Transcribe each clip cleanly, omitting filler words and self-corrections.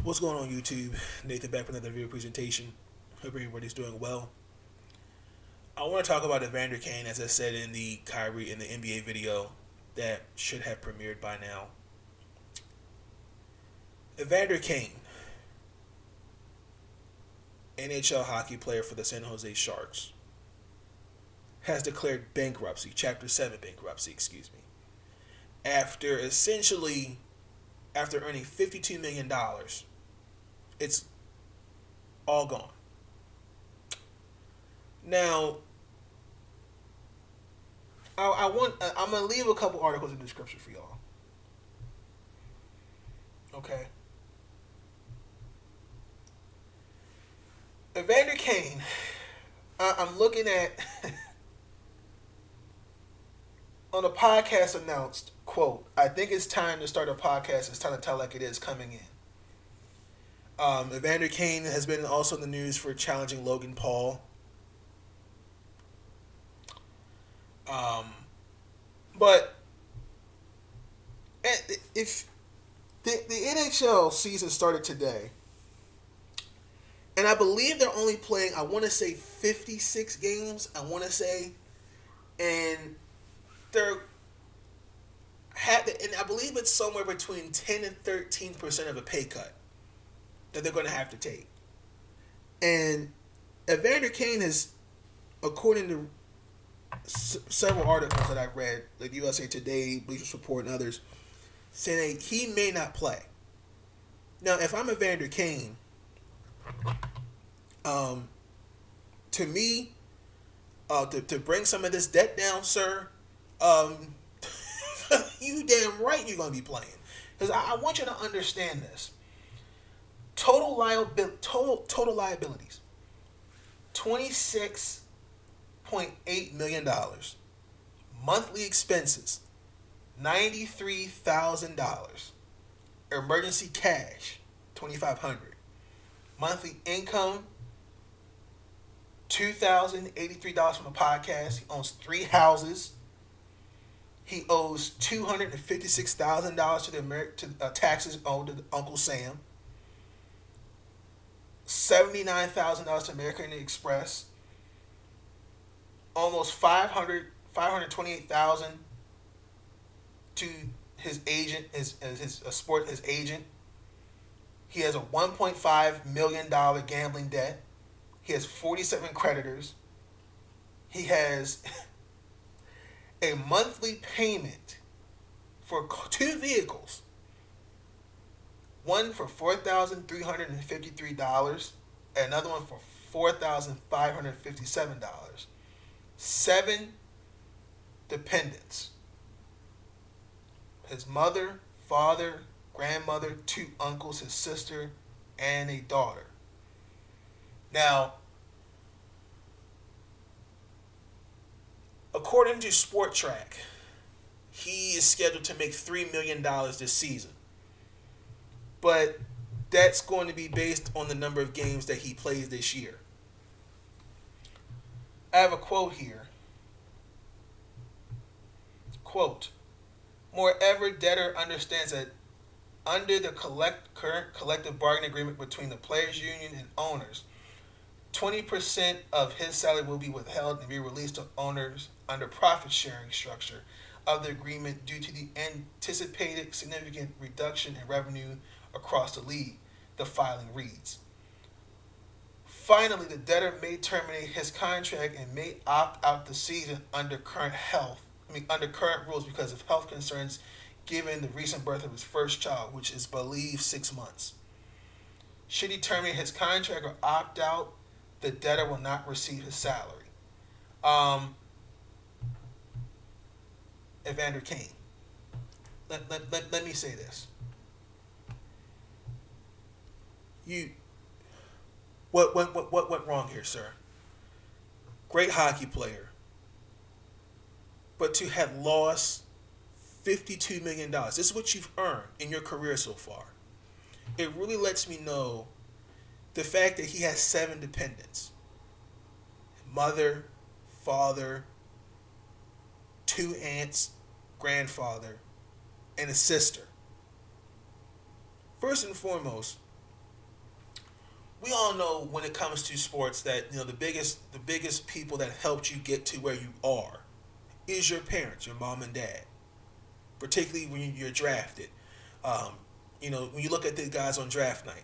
What's going on YouTube? Nathan back with another video presentation. Hope everybody's doing well. I want to talk about Evander Kane, as I said in the Kyrie in the NBA video that should have premiered by now. Evander Kane, NHL hockey player for the San Jose Sharks, has declared bankruptcy, Chapter 7 bankruptcy, after earning $52 million. It's all gone. Now, I'm gonna leave a couple articles in the description for y'all. Okay. Evander Kane, I'm looking at on a podcast announced, quote, "I think it's time to start a podcast. It's time to tell like it is coming in." Evander Kane has been also in the news for challenging Logan Paul. But if the NHL season started today, and I believe they're only playing, I want to say 56 games, and and I believe it's somewhere between 10 and 13% of a pay cut that they're going to have to take. And Evander Kane has, according to several articles that I've read, like USA Today, Bleacher Report, and others, saying he may not play. Now, if I'm Evander Kane, to me, to bring some of this debt down, sir, you damn right you're going to be playing. Because I want you to understand this. Total liabilities, $26.8 million. Monthly expenses, $93,000. Emergency cash, $2,500. Monthly income, $2,083 from a podcast. He owns 3 houses. He owes $256,000 to the taxes owed to Uncle Sam. $79,000 to American Express. Almost $528,000 to his agent, his agent. He has a $1.5 million gambling debt. He has 47 creditors. He has a monthly payment for 2 vehicles. One for $4,353, and another one for $4,557. 7 dependents. His mother, father, grandmother, 2 uncles, his sister, and a daughter. Now, according to Sport Track, he is scheduled to make $3 million this season. But that's going to be based on the number of games that he plays this year. I have a quote here. Quote, "Moreover, debtor understands that under the current collective bargaining agreement between the players' union and owners, 20% of his salary will be withheld and be released to owners under profit-sharing structure of the agreement due to the anticipated significant reduction in revenue across the league," the filing reads. Finally, the debtor may terminate his contract and may opt out the season under current rules because of health concerns given the recent birth of his first child, which is believed 6 months. Should he terminate his contract or opt out, the debtor will not receive his salary. Evander Kane. Let me say this. What went wrong here, sir? Great hockey player, but to have lost $52 million, this is what you've earned in your career so far. It really lets me know the fact that he has 7 dependents: mother, father, 2 aunts, grandfather, and a sister. First and foremost, we all know when it comes to sports that the biggest people that helped you get to where you are is your parents, your mom and dad. Particularly when you're drafted. Um, when you look at the guys on draft night,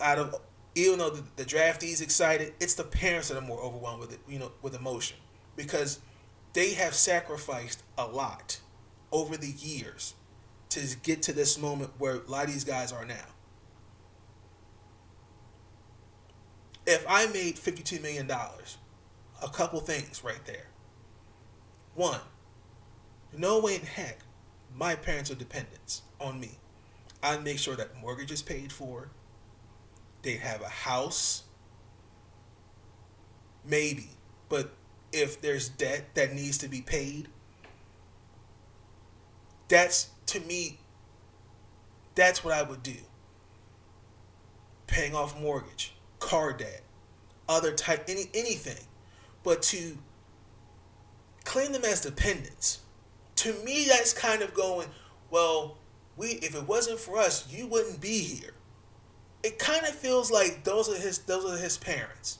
out of even though the draftees excited, it's the parents that are more overwhelmed with it, with emotion, because they have sacrificed a lot over the years to get to this moment where a lot of these guys are now. If I made $52 million, a couple things right there. One, no way in heck my parents are dependents on me. I'd make sure that mortgage is paid for. They have a house, maybe, but if there's debt that needs to be paid, that's to me, that's what I would do. Paying off mortgage, car debt, other type anything, but to claim them as dependents, to me that's kind of going, well, we if it wasn't for us, you wouldn't be here. It kind of feels like those are his parents.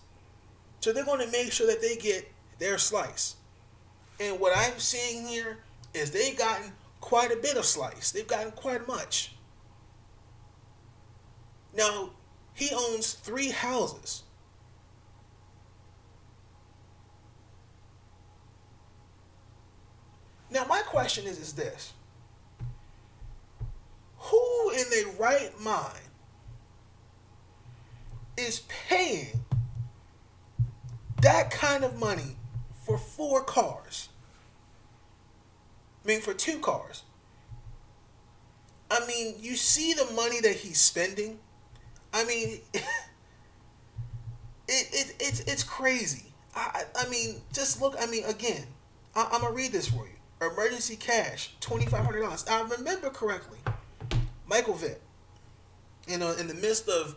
So they're going to make sure that they get their slice. And what I'm seeing here is they've gotten quite a bit of slice. They've gotten quite much. Now, he owns 3 houses. Now, my question is this. Who in their right mind is paying that kind of money for 4 cars? I mean, for 2 cars. I mean, you see the money that he's spending. I mean, it's crazy. I mean, just look. I mean, again, I'm gonna read this for you. Emergency cash, $2,500. I remember correctly. Michael Vick, in the midst of,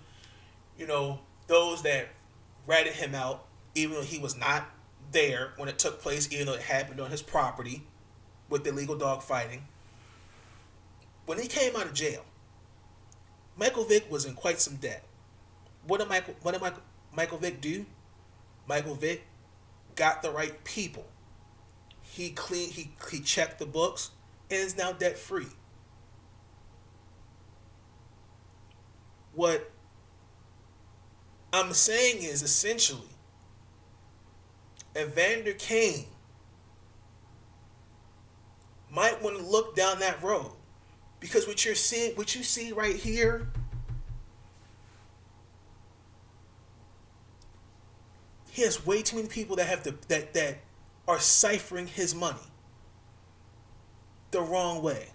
those that ratted him out, even though he was not there when it took place, even though it happened on his property with the illegal dog fighting. When he came out of jail, Michael Vick was in quite some debt. What did Michael Vick do? Michael Vick got the right people. He checked the books and is now debt free. What I'm saying is essentially Evander Kane might want to look down that road, because what you see right here, he has way too many people that are ciphering his money the wrong way.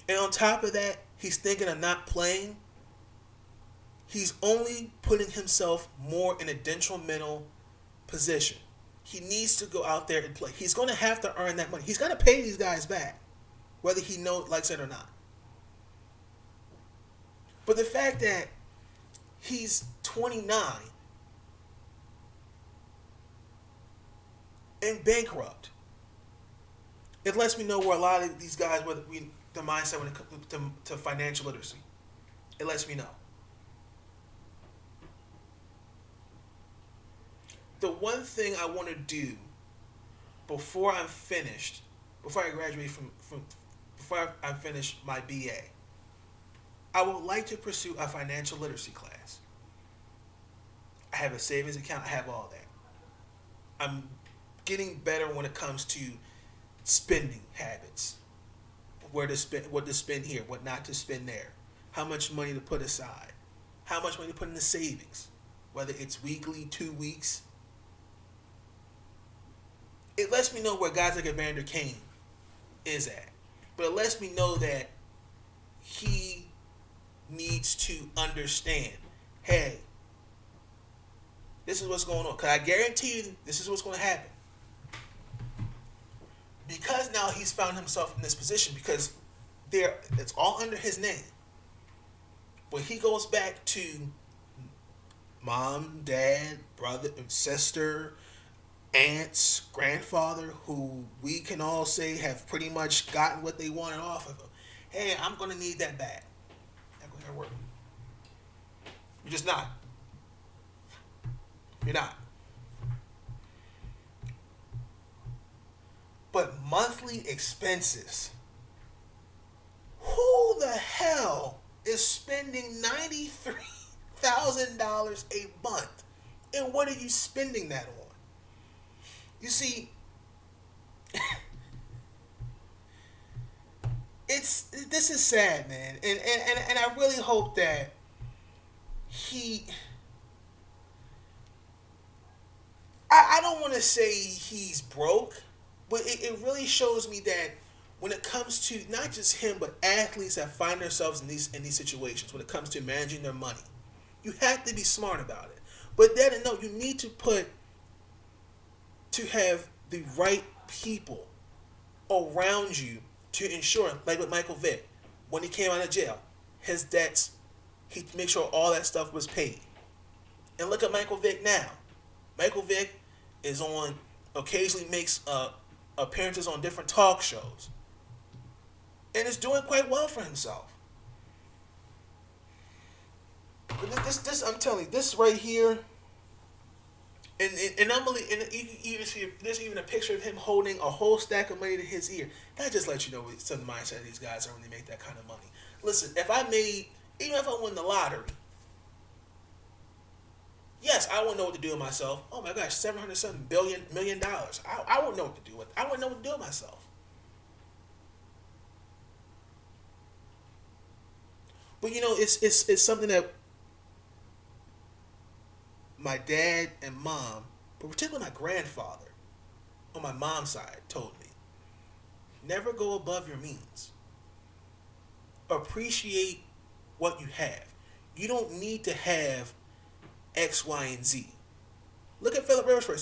And on top of that, he's thinking of not playing. He's only putting himself more in a detrimental position. He needs to go out there and play. He's going to have to earn that money. He's going to pay these guys back, whether he likes it or not. But the fact that he's 29 and bankrupt, it lets me know where a lot of these guys, the mindset when it comes to financial literacy. It lets me know. The one thing I want to do before I graduate before I finish my BA, I would like to pursue a financial literacy class. I have a savings account. I have all that. I'm getting better when it comes to spending habits. Where to spend, what to spend here, what not to spend there. How much money to put aside. How much money to put in the savings. Whether it's weekly, 2 weeks. It lets me know where guys like Evander Kane is at. But it lets me know that he needs to understand, hey, this is what's going on. Because I guarantee you this is what's going to happen. Because now he's found himself in this position, because it's all under his name. When he goes back to mom, dad, brother, sister, aunts, grandfather, who we can all say have pretty much gotten what they wanted off of him, Hey, I'm gonna need that back. Not gonna work. You're just not. You're not. But monthly expenses. Who the hell is spending $93,000 a month? And what are you spending that on? You see, it's this is sad, man, and I really hope that he. I don't want to say he's broke, but it really shows me that when it comes to not just him but athletes that find themselves in these situations, when it comes to managing their money, you have to be smart about it. But then no, you need to have the right people around you to ensure, like with Michael Vick, when he came out of jail, his debts, he made sure all that stuff was paid. And look at Michael Vick now. Michael Vick is on, occasionally makes appearances on different talk shows, and is doing quite well for himself. But this I'm telling you, this right here, and I'm really, and you even see there's even a picture of him holding a whole stack of money to his ear. That just lets you know some of the mindset of these guys are when they make that kind of money. Listen, even if I won the lottery, yes, I wouldn't know what to do with myself. Oh my gosh, 700 something million dollars. I wouldn't know what to do with. I wouldn't know what to do with myself. But it's something that my dad and mom, but particularly my grandfather on my mom's side, told me: never go above your means. Appreciate what you have. You don't need to have X, Y, and Z. Look at Philip Rivers for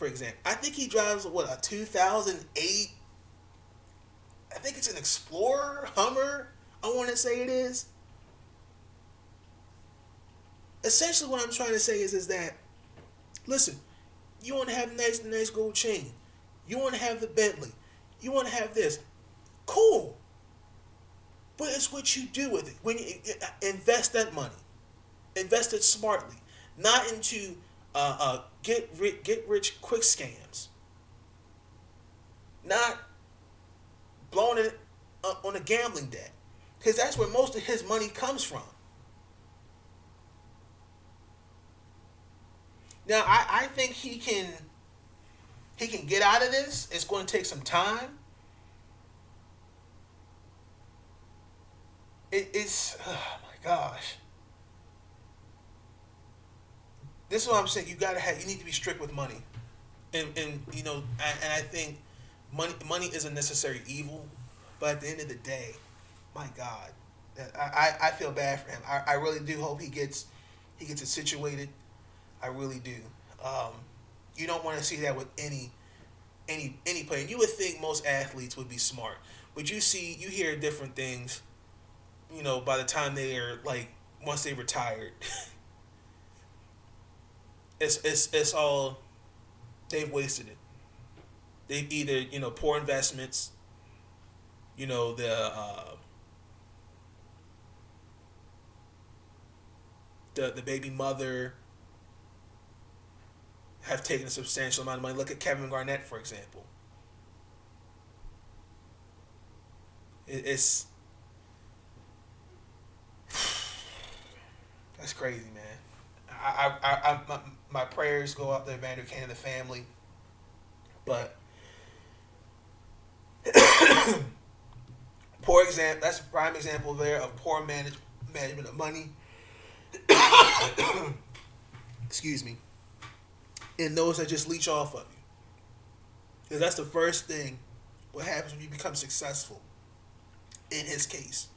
example. I think he drives a 2008. I think it's an Explorer Hummer. I want to say it is. Essentially, what I'm trying to say is that, listen, you want to have nice gold chain. You want to have the Bentley. You want to have this. Cool. But it's what you do with it. When you invest that money, invest it smartly, not into get rich quick scams, not blowing it on a gambling debt, because that's where most of his money comes from. Now I think he can get out of this. It's going to take some time. It's oh my gosh. This is what I'm saying. You need to be strict with money, and I think money is a necessary evil, but at the end of the day, my God, I feel bad for him. I really do hope he gets it situated. I really do. Um, you don't want to see that with any player. You would think most athletes would be smart, but you hear different things. By the time they are like once they retired, it's all they've wasted it. They've either poor investments, the baby mother have taken a substantial amount of money. Look at Kevin Garnett, for example. It's that's crazy, man. My prayers go out to Evander Kane and the family, but poor example. That's a prime example there of poor management of money. Excuse me. And those that just leech off of you, because that's the first thing. What happens when you become successful? In his case,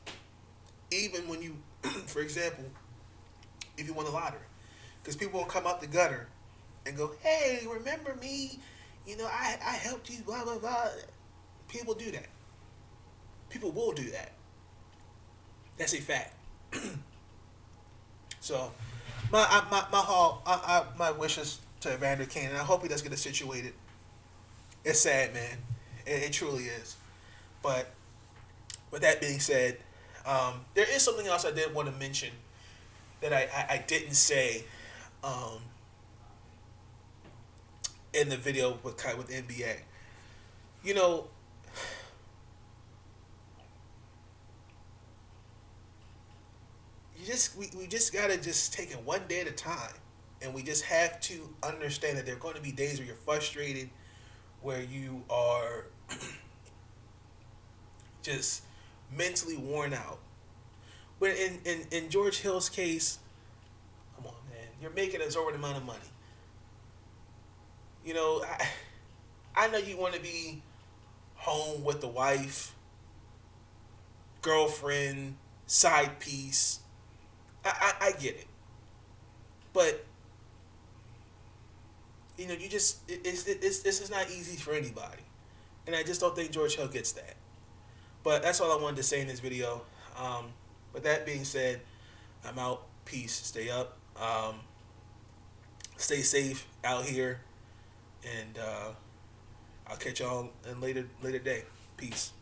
even when you, for example, if you won the lottery, because people will come out the gutter and go, "Hey, remember me? I helped you." Blah blah blah. People do that. People will do that. That's a fact. So, my wishes to Evander Kane, and I hope he does get it situated. It's sad, man. It truly is. But with that being said, There is something else I did want to mention that I didn't say um, in the video with NBA. You know, we just gotta just take it one day at a time, and we just have to understand that there are going to be days where you're frustrated, where you are just mentally worn out. But in George Hill's case, come on, man, you're making an exorbitant amount of money. You know, I know you want to be home with the wife, girlfriend, side piece. I get it, but you know, you just it's this is not easy for anybody, and I just don't think George Hill gets that. But that's all I wanted to say in this video. With that being said, I'm out. Peace. Stay up. Stay safe out here, and I'll catch y'all in later day. Peace.